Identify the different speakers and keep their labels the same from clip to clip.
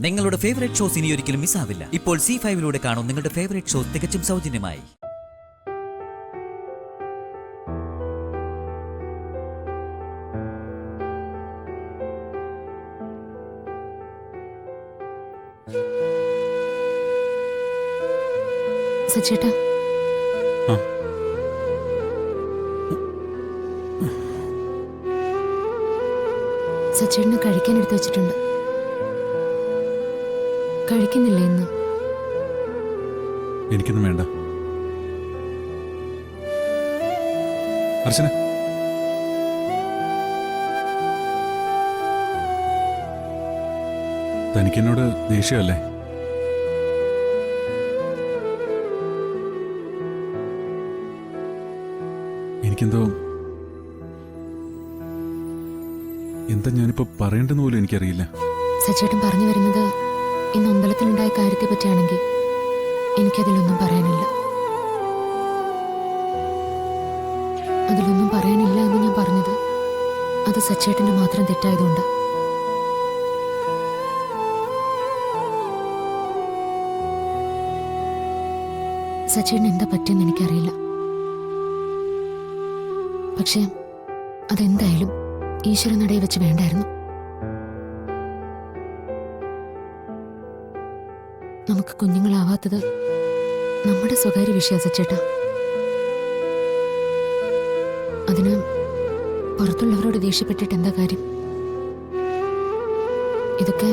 Speaker 1: നിങ്ങളുടെ favourite shows ഇനി ഒരിക്കലും മിസ്സാവില്ല. ഇപ്പോൾ C5-ലൂടെ കാണും നിങ്ങളുടെ ഫേവറേറ്റ് ഷോസ് തികച്ചും സൗജന്യമായി.
Speaker 2: സച്ചേട്ടാ, സച്ചേട്ടന് കഴിക്കാൻ എടുത്തു വെച്ചിട്ടുണ്ട്. കഴിക്കുന്നില്ല ഇന്ന്?
Speaker 3: എനിക്കൊന്നും വേണ്ട. അർച്ചന, തനിക്കെന്നോട് ദേഷ്യമല്ലേ? എനിക്കെന്തോ എന്താ ഞാനിപ്പോ പറയേണ്ടെന്ന് പോലും എനിക്കറിയില്ല.
Speaker 2: സച്ചേട്ടൻ പറഞ്ഞു വരുന്നത് ഇന്ന് അമ്പലത്തിലുണ്ടായ കാര്യത്തെ പറ്റിയാണെങ്കിൽ എനിക്കതിലൊന്നും പറയാനില്ല. അതിലൊന്നും പറയാനില്ല എന്ന് ഞാൻ പറഞ്ഞത് അത് സച്ചേട്ടന്റെ മാത്രം തെറ്റായതുകൊണ്ട്. സച്ചേട്ടന് എന്താ പറ്റിയെന്ന് എനിക്കറിയില്ല. പക്ഷേ അതെന്തായാലും ഈശ്വരനടയെ വെച്ച് വേണ്ടായിരുന്നു. നമുക്ക് കുഞ്ഞുങ്ങളാവാത്തത് നമ്മുടെ സ്വകാര്യ വിഷയ സച്ചേട്ടാ. അതിന് പുറത്തുള്ളവരോട് ദേഷ്യപ്പെട്ടിട്ട് എന്താ കാര്യം? ഇതൊക്കെ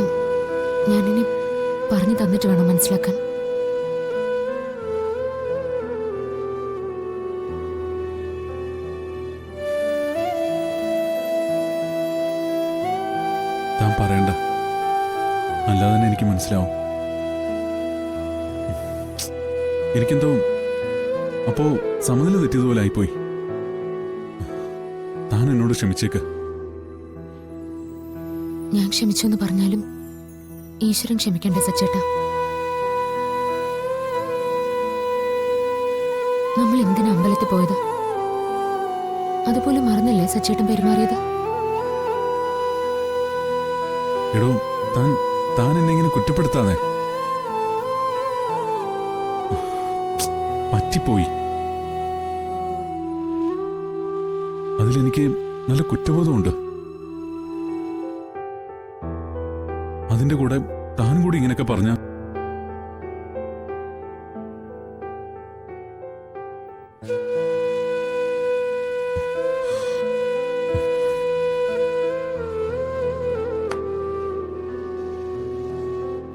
Speaker 2: ഞാനിനി പറഞ്ഞു തന്നിട്ട് വേണം മനസ്സിലാക്കാൻ.
Speaker 3: താൻ പറയണ്ട, അല്ലാതെ തന്നെ എനിക്ക് മനസ്സിലാവും. എനിക്കെന്തോ അപ്പോ സമനില തെറ്റിയതുപോലെ ആയിപ്പോയി. താൻ എന്നോട് ക്ഷമിച്ചേക്ക്.
Speaker 2: ഞാൻ ക്ഷമിച്ചു എന്ന് പറഞ്ഞാലും ഈശ്വരൻ ക്ഷമിക്കണ്ടേ സച്ചേട്ടാ? നമ്മൾ എന്തിനാ അമ്പലത്തിൽ പോയത്? അതുപോലെ മറന്നല്ലേ സച്ചേട്ടൻ പെരുമാറിയത്?
Speaker 3: എടോ, താൻ എന്നെ ഇങ്ങനെ കുറ്റപ്പെടുത്താതെ. പറ്റിപ്പോയി. അതിലെനിക്ക് നല്ല കുറ്റബോധമുണ്ട്. അതിന്റെ കൂടെ താനും കൂടി ഇങ്ങനെയൊക്കെ പറഞ്ഞ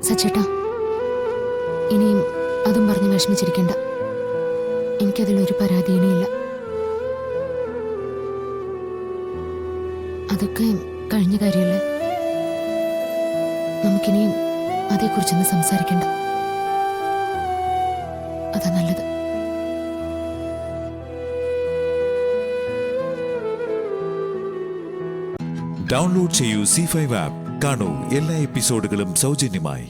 Speaker 2: സച്ചേട്ടാ, ഇനിയും അതും പറഞ്ഞ് വിഷമിച്ചിരിക്കണ്ട. എനിക്കതിലൊരു പരാതിയിനില്ല. അതൊക്കെ കഴിഞ്ഞ കാര്യമല്ലേ. നമുക്കിനിയും അതേക്കുറിച്ചൊന്ന് സംസാരിക്കണ്ട. അതാ നല്ലത്.
Speaker 4: ഡൗൺലോഡ് ചെയ്യൂ C5 ആപ്പ്. കാണൂ എല്ലാ എപ്പിസോഡുകളും സൗജന്യമായി.